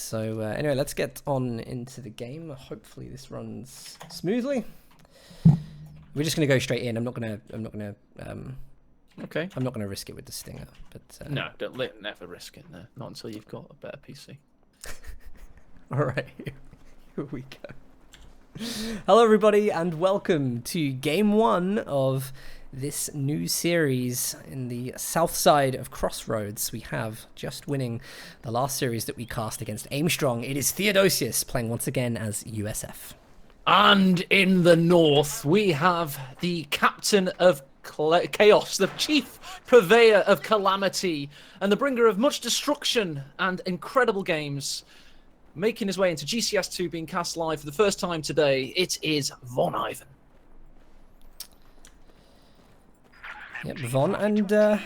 So anyway, let's get on into the game. Hopefully this runs smoothly. We're just gonna go straight in. I'm not gonna risk it with the stinger. But no, never risk it. No, not until you've got a better PC. All right, here we go. Hello, everybody, and welcome to Game 1 of this new series in the south side of Crossroads. We have just winning the last series that we cast against Aimstrong. It is Theodosius playing once again as USF. And in the north, we have the captain of chaos, the chief purveyor of calamity, and the bringer of much destruction and incredible games. Making his way into GCS2, being cast live for the first time today, it is VonIvan. Yep, Von, and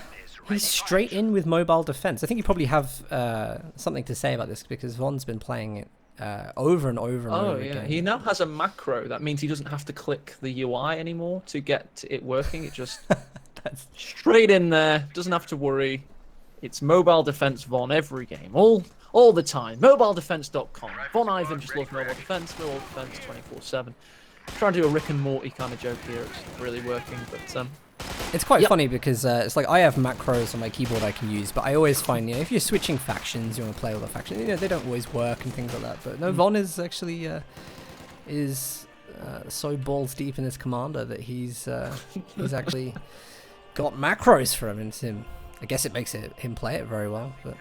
he's straight in with mobile defense. I think you probably have something to say about this because Von's been playing it over and over and over again. He now has a macro. That means he doesn't have to click the UI anymore to get it working. It just That's straight in there. Doesn't have to worry. It's mobile defense Von every game, all the time. MobileDefense.com. VonIvan just loves mobile defense 24/7. Trying to do a Rick and Morty kind of joke here. It's not really working, but It's quite funny because it's like I have macros on my keyboard I can use, but I always find, if you're switching factions, you want to play all the factions, they don't always work and things like that. But no, Von is actually so balls deep in his commander that he's actually got macros for him. And I guess it makes him play it very well. But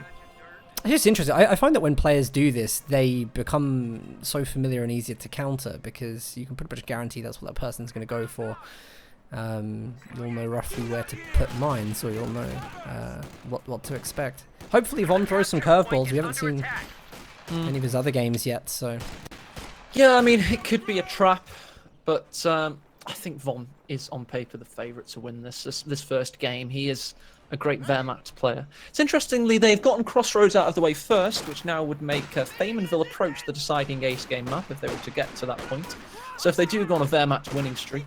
it's just interesting. I find that when players do this, they become so familiar and easier to counter because you can pretty much guarantee that's what that person's going to go for. You'll know roughly where to put mines, or you'll know what to expect. Hopefully Von throws some curveballs. We haven't seen any of his other games yet, so... Yeah, I mean, it could be a trap, but I think Von is on paper the favourite to win this first game. He is a great Wehrmacht player. It's interestingly, they've gotten Crossroads out of the way first, which now would make Faymanville approach the deciding ace game map if they were to get to that point. So if they do go on a Wehrmacht winning streak,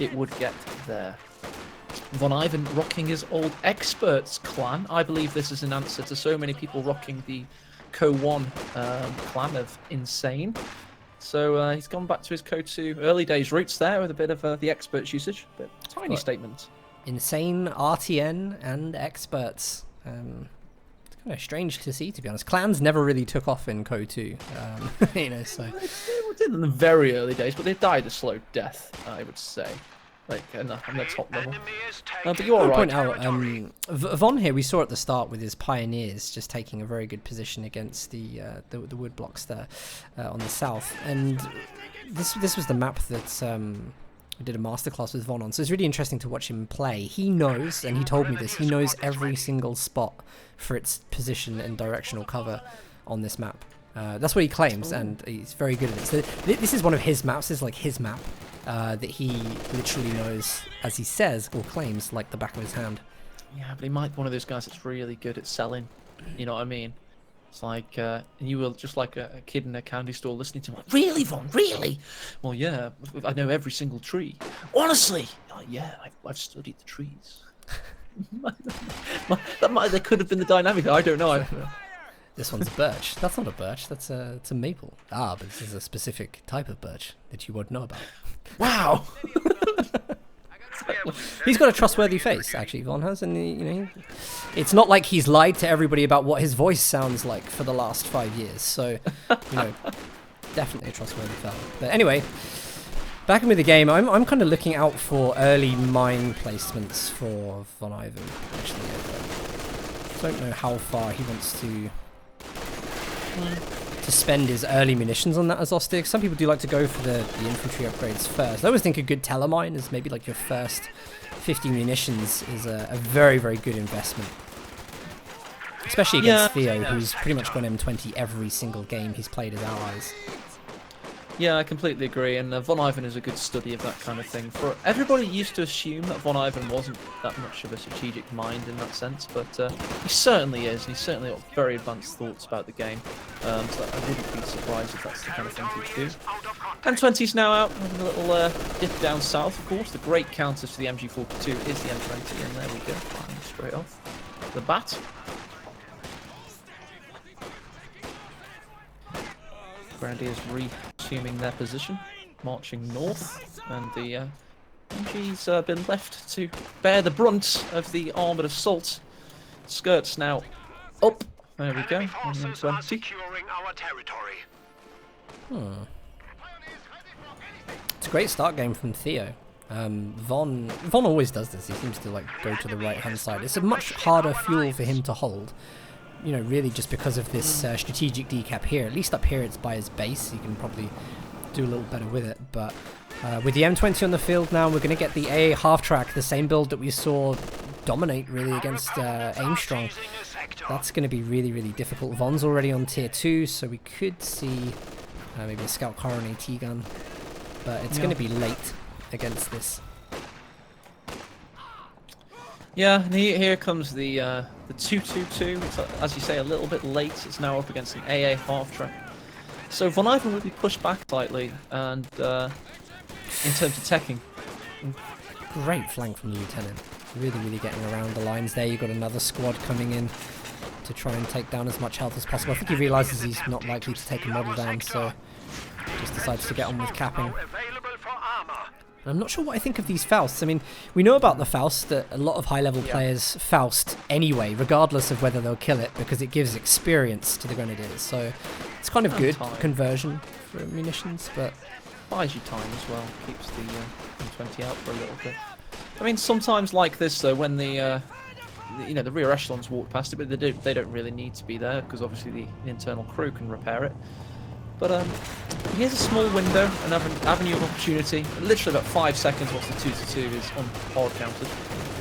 it would get there. VonIvan rocking his old Experts clan. I believe this is an answer to so many people rocking the Co-1 clan of Insane. So he's gone back to his Co-2 early days roots there with a bit of the Experts usage. But tiny statement. Insane, RTN, and Experts. It's kind of strange to see, to be honest. Clans never really took off in Co-2, so... They did in the very early days, but they died a slow death, I would say. Like, on the top level. But you're right. Point out, Von here, we saw at the start with his Pioneers just taking a very good position against the wood blocks there on the south. And this was the map that... I did a masterclass with Von on, so it's really interesting to watch him play. He knows, and he told me this, he knows every single spot for its position and directional cover on this map. That's what he claims, and he's very good at it. So this is one of his maps. This is like his map that he literally knows, as he says or claims, like the back of his hand. Yeah, but he might be one of those guys that's really good at selling. You know what I mean? It's like, you were just like a kid in a candy store listening to him, like, really, Von, really? Well, yeah, I know every single tree. Honestly? Like, yeah, I've studied the trees. That could have been the dynamic. I don't know. This one's a birch. That's not a birch. It's a maple. Ah, but this is a specific type of birch that you wouldn't know about. Wow. He's got a trustworthy face, actually, Von has, and it's not like he's lied to everybody about what his voice sounds like for the last 5 years. So, definitely a trustworthy fellow. But anyway, back in with the game. I'm kind of looking out for early mine placements for VonIvan. Actually, I don't know how far he wants to spend his early munitions on that Azostic. Some people do like to go for the infantry upgrades first. I always think a good telemine is maybe like your first 50 munitions is a very, very good investment. Especially against Theo, who's pretty much gone M20 every single game he's played as allies. Yeah, I completely agree, and VonIvan is a good study of that kind of thing. For everybody used to assume that VonIvan wasn't that much of a strategic mind in that sense, but he certainly is, and he's certainly got very advanced thoughts about the game. So I wouldn't be surprised if that's the kind of thing he'd do. M20's now out, having a little dip down south, of course. The great counter to the MG42 is the M20, and there we go, straight off the bat. Grenadiers resuming their position, marching north, and the MG's been left to bear the brunt of the armoured assault. Skirts now up. There we go. Into empty. It's a great start game from Theo. Von always does this. He seems to like go to the right hand side. It's a much harder fuel for him to hold. You know, really just because of this strategic decap here. At least up here it's by his base. He can probably do a little better with it. But with the M20 on the field now, we're going to get the AA half-track, the same build that we saw dominate really against Aimstrong. That's going to be really, really difficult. Von's already on tier 2, so we could see maybe a scout car and AT gun. But it's going to be late against this. Yeah, and here comes the 222. It's, as you say, a little bit late. It's now up against an AA half-track. So VonIvan will be pushed back slightly, and in terms of teching. Great flank from the Lieutenant. Really, really getting around the lines there. You've got another squad coming in to try and take down as much health as possible. I think he realises he's not likely to take a model down, so just decides to get on with capping. I'm not sure what I think of these Fausts. I mean, we know about the Faust that a lot of high-level players Faust anyway, regardless of whether they'll kill it, because it gives experience to the Grenadiers. So it's kind of good conversion for munitions, but buys you time as well. Keeps the M20 out for a little bit. I mean, sometimes like this though, when the you know, the rear echelons walk past it, but they don't really need to be there because obviously the internal crew can repair it. But here's a small window, an avenue of opportunity. Literally about 5 seconds once the 2-2 is on hard counted.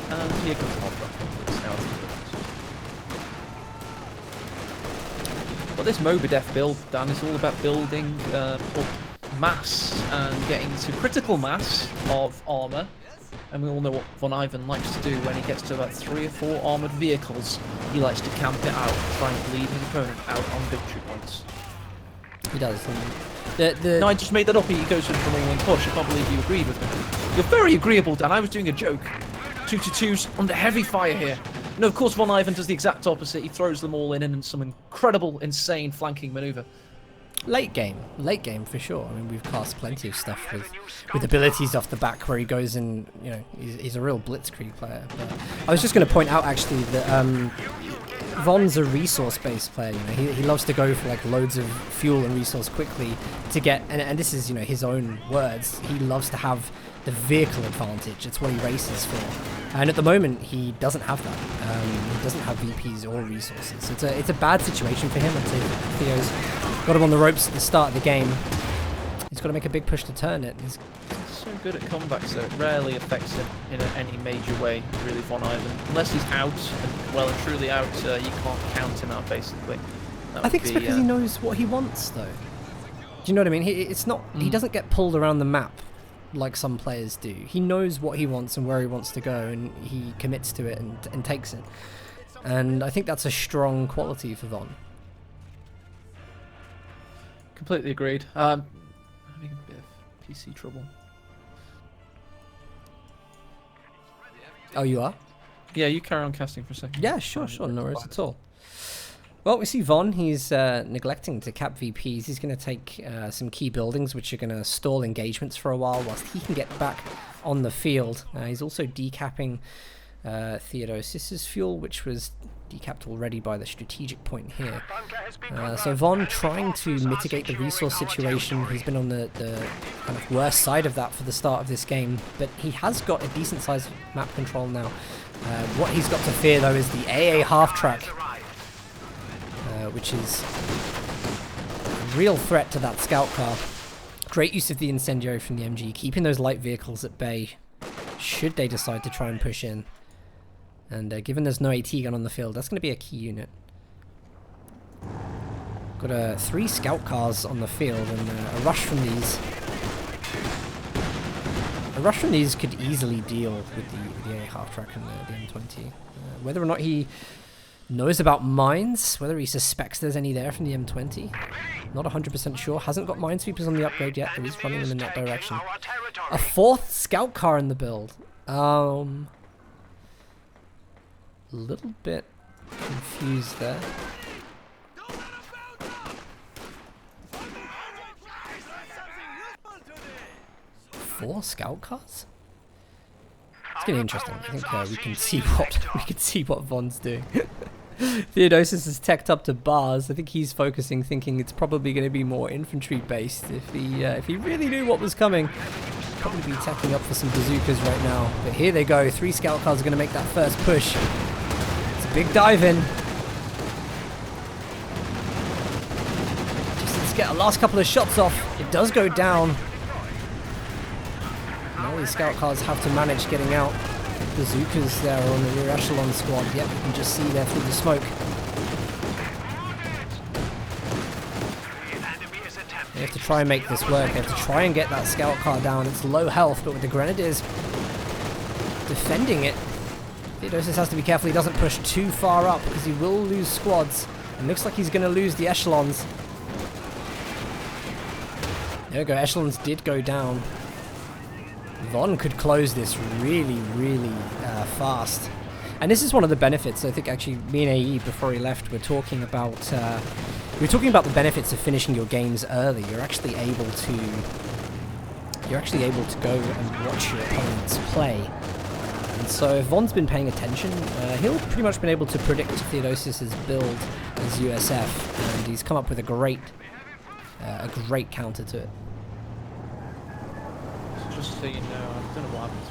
And here comes the hard counted. But this Mobidef build, Dan, is all about building up mass and getting to critical mass of armour. And we all know what VonIvan likes to do when he gets to about 3 or 4 armoured vehicles. He likes to camp it out, try and lead his opponent out on victory points. He does. No, I just made that up. He goes for the one push. I can't believe you agreed with me. You're very agreeable, Dan. I was doing a joke. 2-2s under heavy fire here. No, of course, VonIvan does the exact opposite. He throws them all in some incredible, insane flanking manoeuvre. Late game for sure. I mean, we've cast plenty of stuff with abilities off the back where he goes in. You know, he's a real blitzkrieg player. But I was just going to point out actually that Von's a resource-based player. You know, he loves to go for like loads of fuel and resource quickly to get. And this is, you know, his own words. He loves to have the vehicle advantage. It's what he races for. And at the moment, he doesn't have that. He doesn't have VPs or resources. It's a bad situation for him. I'd say Theo's got him on the ropes at the start of the game. He's got to make a big push to turn it. He's so good at comebacks, so it rarely affects him in any major way, really, VonIvan. Unless he's out, and well and truly out, you can't count him out, basically. I think it's because he knows what he wants, though. Do you know what I mean? It's not. He doesn't get pulled around the map like some players do. He knows what he wants and where he wants to go, and he commits to it and takes it. And I think that's a strong quality for Von. Completely agreed. Having a bit of PC trouble. Oh, you are? Yeah, you carry on casting for a second. Yeah, sure, no worries at all. Well, we see Von, he's neglecting to cap VPs. He's going to take some key buildings, which are going to stall engagements for a while, whilst he can get back on the field. He's also decapping Theodosius's fuel, which was decapped already by the strategic point here. So Von trying to mitigate the resource situation. He's been on the kind of worst side of that for the start of this game, but he has got a decent sized map control now. What he's got to fear though is the AA half-track, which is a real threat to that scout car. Great use of the incendiary from the MG, keeping those light vehicles at bay should they decide to try and push in. And given there's no AT gun on the field, that's going to be a key unit. Got 3 scout cars on the field, and a rush from these. A rush from these could easily deal with the A half-track and the M20. Whether or not he knows about mines, whether he suspects there's any there from the M20, not 100% sure. Hasn't got minesweepers on the upgrade yet, but he's running them in that direction. A 4th scout car in the build. A little bit confused there. 4 scout cars? It's getting interesting. I think we can see what Von's doing. Theodosis is teched up to bars. I think he's focusing, thinking it's probably going to be more infantry based. If he really knew what was coming, he'd probably be teching up for some bazookas right now. But here they go. 3 scout cars are going to make that first push. It's a big dive in. Just let's get a last couple of shots off. It does go down. Now these scout cars have to manage getting out. Bazookas there on the rear echelon squad. Yep, you can just see there through the smoke. They have to try and make this work. They have to try and get that scout car down. It's low health, but with the grenadiers defending it, Theodosis has to be careful he doesn't push too far up because he will lose squads. And looks like he's going to lose the echelons. There we go. Echelons did go down. Von could close this really, really fast. And this is one of the benefits. I think actually me and AE before he left were talking about the benefits of finishing your games early. You're actually able to go and watch your opponents play. And so if Von's been paying attention, he'll pretty much been able to predict Theodosis's build as USF, and he's come up with a great counter to it. Just so you know, I don't know what happened.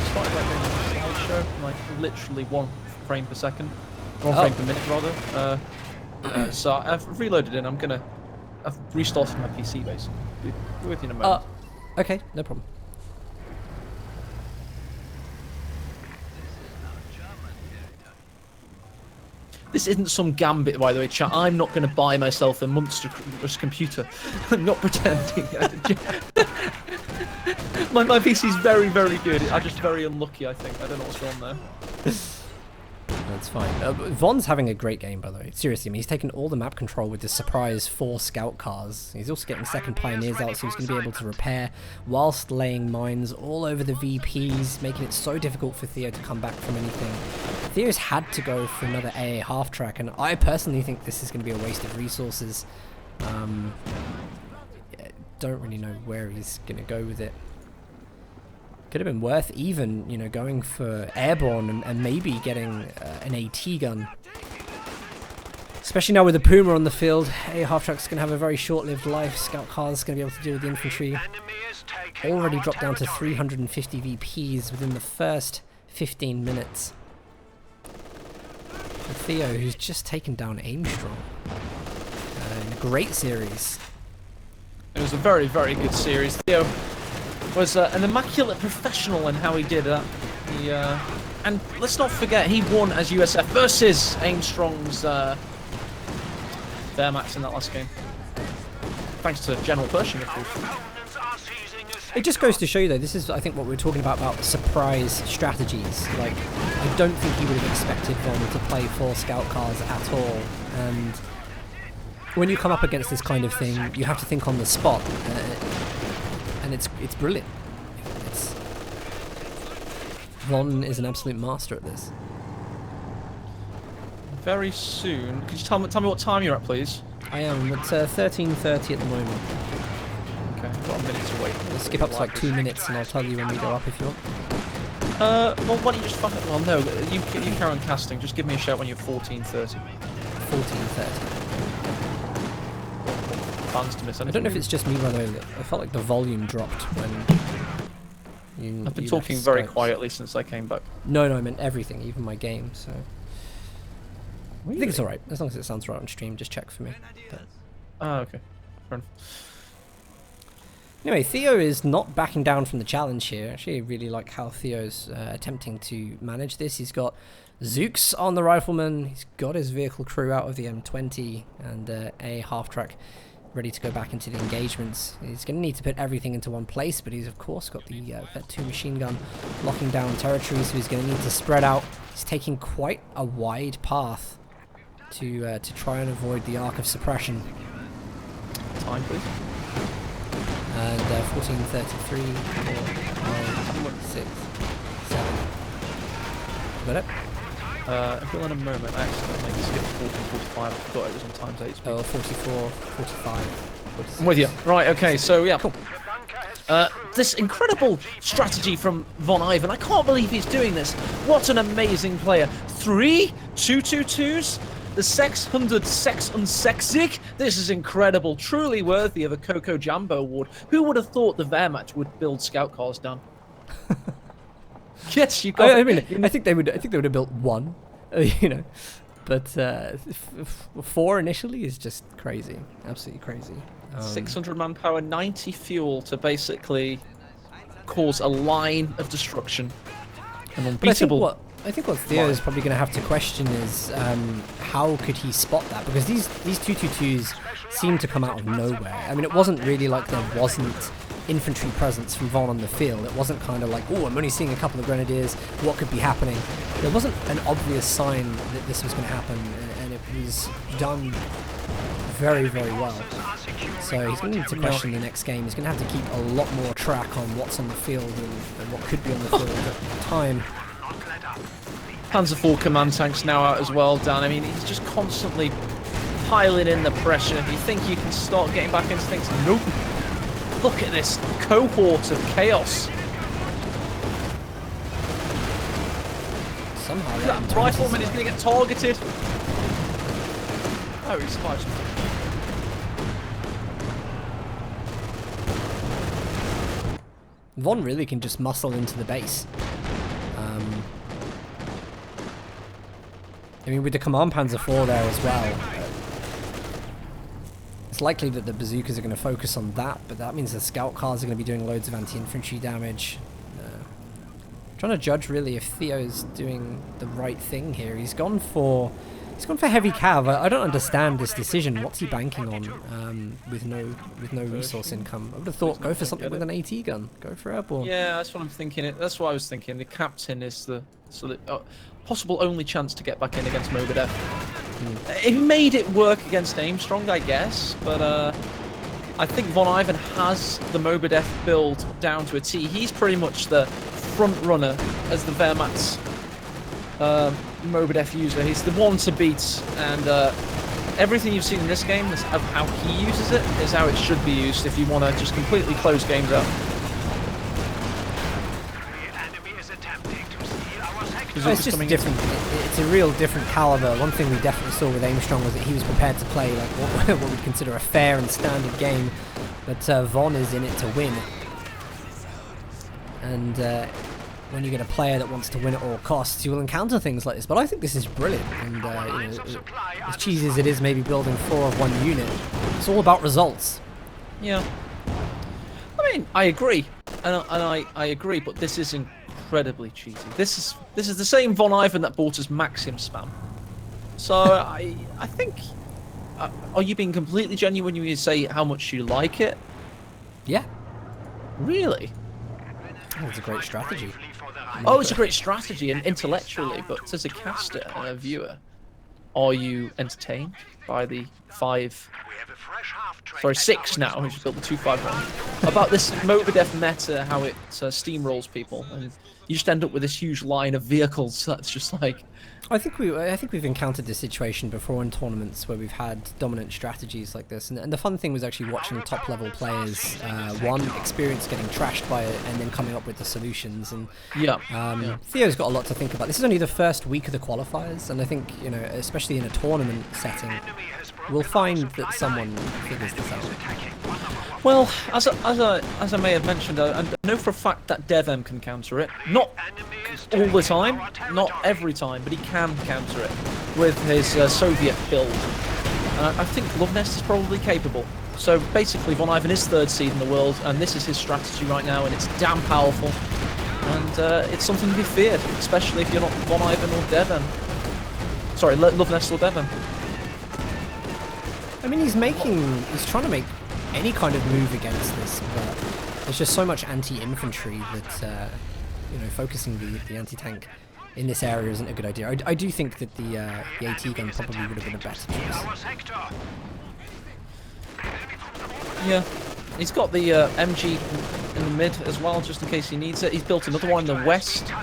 It's like doing a slideshow, like literally 1 frame per second, 1 frame per minute rather. So I've reloaded it. I've restarted my PC basically. Be with you in a moment. Okay, no problem. This isn't some gambit, by the way, chat. I'm not going to buy myself a monstrous computer. I'm not pretending. my PC's very, very good. I'm just very unlucky, I think. I don't know what's wrong there. That's fine. Von's having a great game, by the way. Seriously, I mean, he's taken all the map control with the surprise 4 scout cars. He's also getting second pioneers out, so he's going to be able to repair whilst laying mines all over the VPs, making it so difficult for Theo to come back from anything. Theo's had to go for another AA half track, and I personally think this is going to be a waste of resources. Don't really know where he's going to go with it. Could have been worth even, you know, going for airborne and maybe getting an AT gun. Especially now with the Puma on the field, AA half track's going to have a very short-lived life. Scout cars going to be able to deal with the infantry. Already dropped down to 350 VPs within the first 15 minutes. And Theo, who's just taken down Aimstrong in a great series. It was a very, very good series. Theo was an immaculate professional in how he did that. And let's not forget, he won as USF versus Aimstrong's Wehrmacht in that last game. Thanks to General Pershing, of course. It just goes to show you, though, this is, I think, what we're talking about surprise strategies. Like, I don't think he would have expected Von to play 4 scout cars at all. And when you come up against this kind of thing, you have to think on the spot. And it's brilliant. Von is an absolute master at this. Very soon. Could you tell me what time you're at, please? I am at 13:30 at the moment. Okay, I've got a minute to wait. We'll skip up to like 2 minutes, and I'll tell you when we go up if you want. Well, why don't you just fuck it? Well, no, you carry on casting. Just give me a shout when you're 14:30. 14:30. Plans to miss anything. I don't know if it's just me, by the way. I felt like the volume dropped when you. I've been talking very quietly since I came back. No, I meant everything, even my game. So really? I think it's all right as long as it sounds right on stream. Just check for me. Okay. Fair enough. Anyway, Theo is not backing down from the challenge here. Actually, I really like how Theo's attempting to manage this. He's got Zooks on the rifleman. He's got his vehicle crew out of the M20 and a half track ready to go back into the engagements. He's going to need to put everything into one place, but he's of course got the Vet2 machine gun locking down territory, so he's going to need to spread out. He's taking quite a wide path to try and avoid the arc of suppression. Time, please. And 14:33, 4, 5, 6, 7. Got it? If you'll in a moment, I accidentally skipped 14:45. I thought it was on times 8 speed. Oh, 44, 45. 46. I'm with you. Right, okay, so yeah. Cool. This incredible strategy from VonIvan. I can't believe he's doing this. What an amazing player. 3 2-2-2s. The 600 Sex Unsexig. This is incredible. Truly worthy of a Coco Jambo award. Who would have thought the Wehrmacht would build scout cars, Dan? Yes, you got I mean, I think they would have built one, you know, but 4 initially is just crazy, absolutely crazy. 600 manpower, 90 fuel to basically cause a line of destruction. An unbeatable. I think what Theo is probably going to have to question is how could he spot that? Because these 222s seem to come out of nowhere. I mean, it wasn't really like there wasn't infantry presence from Von on the field. It wasn't kind of like, oh, I'm only seeing a couple of grenadiers, what could be happening? There wasn't an obvious sign that this was going to happen, and it was done very, very well. So he's going to need to question the next game. He's going to have to keep a lot more track on what's on the field and what could be on the field at the time. Panzer IV command tanks now out as well, Dan. I mean, he's just constantly piling in the pressure. You think you can start getting back into things? Nope. Look at this cohort of chaos. Somehow that rifleman is going to get targeted. Oh, he's fudged. Von really can just muscle into the base. I mean, with the Command Panzer IV there as well, it's likely that the bazookas are going to focus on that, but that means the scout cars are going to be doing loads of anti-infantry damage. Trying to judge really if Theo's doing the right thing here. He's gone for heavy cav. I don't understand this decision. What's he banking on with no resource income? I would have thought go for something with an AT gun. Go for airborne. Yeah, that's what I'm thinking. That's what I was thinking. The captain is the possible only chance to get back in against Mobadev. It made it work against Aimstrong, I guess, but I think VonIvan has the Mobadev build down to a T. He's pretty much the front runner as the Wehrmacht's Mobadev user. He's the one to beat, and everything you've seen in this game of how he uses it is how it should be used if you want to just completely close games out. It's just different. It's a real different caliber. One thing we definitely saw with Aimstrong was that he was prepared to play like what we'd consider a fair and standard game, but Von is in it to win. And when you get a player that wants to win at all costs, you will encounter things like this. But I think this is brilliant. And you know, as cheesy as it is, maybe building 4 of 1 unit, it's all about results. Yeah. I mean, I agree, and I agree, but this is incredibly cheesy. This is the same VonIvan that bought us Maxim spam. So I think, are you being completely genuine when you say how much you like it? Yeah. Really? Oh, it's a great strategy. Oh, it's a great strategy and intellectually, but as a caster and a viewer, are you entertained by the 6 now, who's built the 251, about this Mobadev meta, how it steamrolls people, and you just end up with this huge line of vehicles that's just like... I think we've encountered this situation before in tournaments where we've had dominant strategies like this, and the fun thing was actually watching top level players experience getting trashed by it and then coming up with the solutions. And Theo's got a lot to think about. This is only the first week of the qualifiers, and I think, you know, especially in a tournament setting, we'll find that someone figures this out. Well, as I may have mentioned, I know for a fact that DevM can counter it. Not all the time, not every time, but he can counter it with his Soviet build. I think Loveness is probably capable. So basically, VonIvan is 3rd seed in the world, and this is his strategy right now, and it's damn powerful. And it's something to be feared, especially if you're not VonIvan or DevM. Sorry, Loveness or DevM. I mean, he's trying to make any kind of move against this, but there's just so much anti-infantry that you know, focusing the anti-tank in this area isn't a good idea. I do think that the AT gun probably would have been a better choice. Yeah, he's got the MG in the mid as well, just in case he needs it. He's built another one in the west,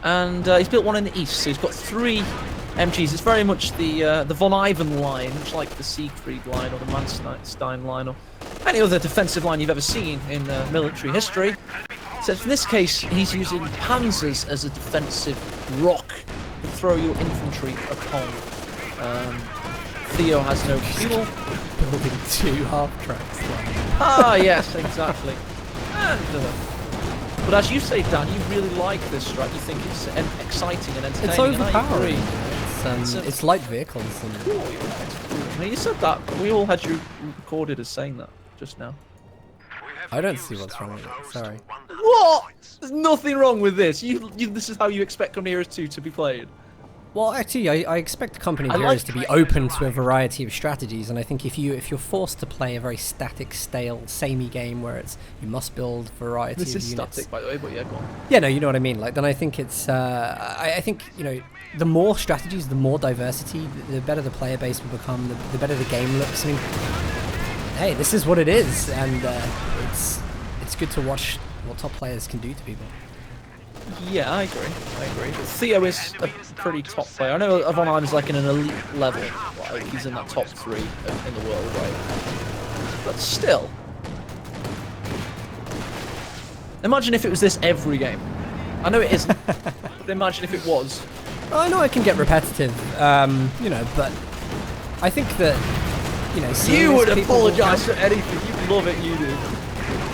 and he's built one in the east, so he's got 3 MGs. It's very much the VonIvan line, much like the Siegfried line or the Manstein line or any other defensive line you've ever seen in military history. So in this case, he's using panzers as a defensive rock to throw your infantry upon. Theo has no fuel. Building 2 half tracks. Ah, yes, exactly. And, but as you say, Dan, you really like this strat. You think it's exciting and entertaining. It's overpowering. And It's light vehicles. And... Cool, you're right. Now, you said that. We all had you recorded as saying that just now. I don't see what's wrong with it. Sorry. What? There's nothing wrong with this. This is how you expect Company Heroes 2 to be played. Well, actually, I expect Company of Heroes to be open to a variety of strategies, and I think if you're forced to play a very static, stale, samey game where you must build variety of units. This is static, by the way, but yeah, go on. Yeah, no, you know what I mean. Like, then I think it's I think the more strategies, the more diversity, the better the player base will become, the better the game looks. I mean, hey, this is what it is, and it's good to watch what top players can do to people. Yeah, I agree. Theo is a pretty top player. I know VonIvan is like in an elite level. Like he's in that top 3 in the world, right? But still. Imagine if it was this every game. I know it isn't, but imagine if it was. I know it can get repetitive, but I think that, you would apologise for anything. You love it, you do.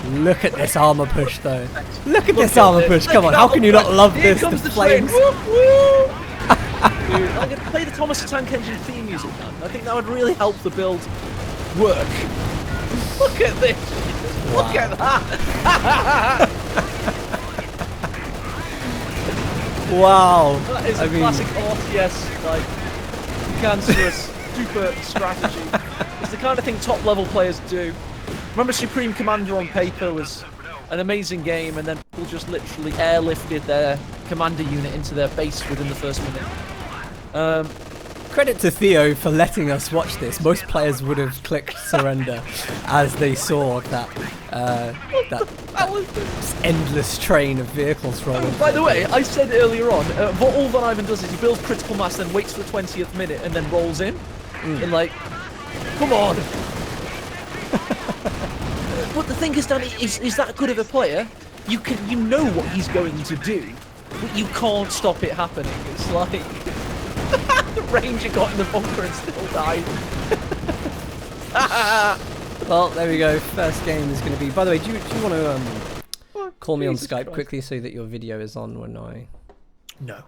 Look at this armor push, though. Look at this armor push. Come on, how can you not love this? Here comes the flames. Woo, woo. Dude, I'm gonna play the Thomas the Tank Engine theme music now. I think that would really help the build work. Look at this. Wow. Look at that. Wow. That is a classic RTS, like, cancerous, stupid strategy. It's the kind of thing top level players do. Remember Supreme Commander on paper was an amazing game, and then people just literally airlifted their commander unit into their base within the first minute. Credit to Theo for letting us watch this. Most players would have clicked surrender as they saw that endless train of vehicles rolling. By the way, I said earlier on, what all VonIvan does is he builds critical mass, then waits for the 20th minute, and then rolls in. And like, come on. But the thing is, Danny, is that good of a player? You know what he's going to do, but you can't stop it happening. It's like the Ranger got in the bunker and still died. Well, there we go. First game is going to be. By the way, do you want to call me on Skype quickly so that your video is on when I? No.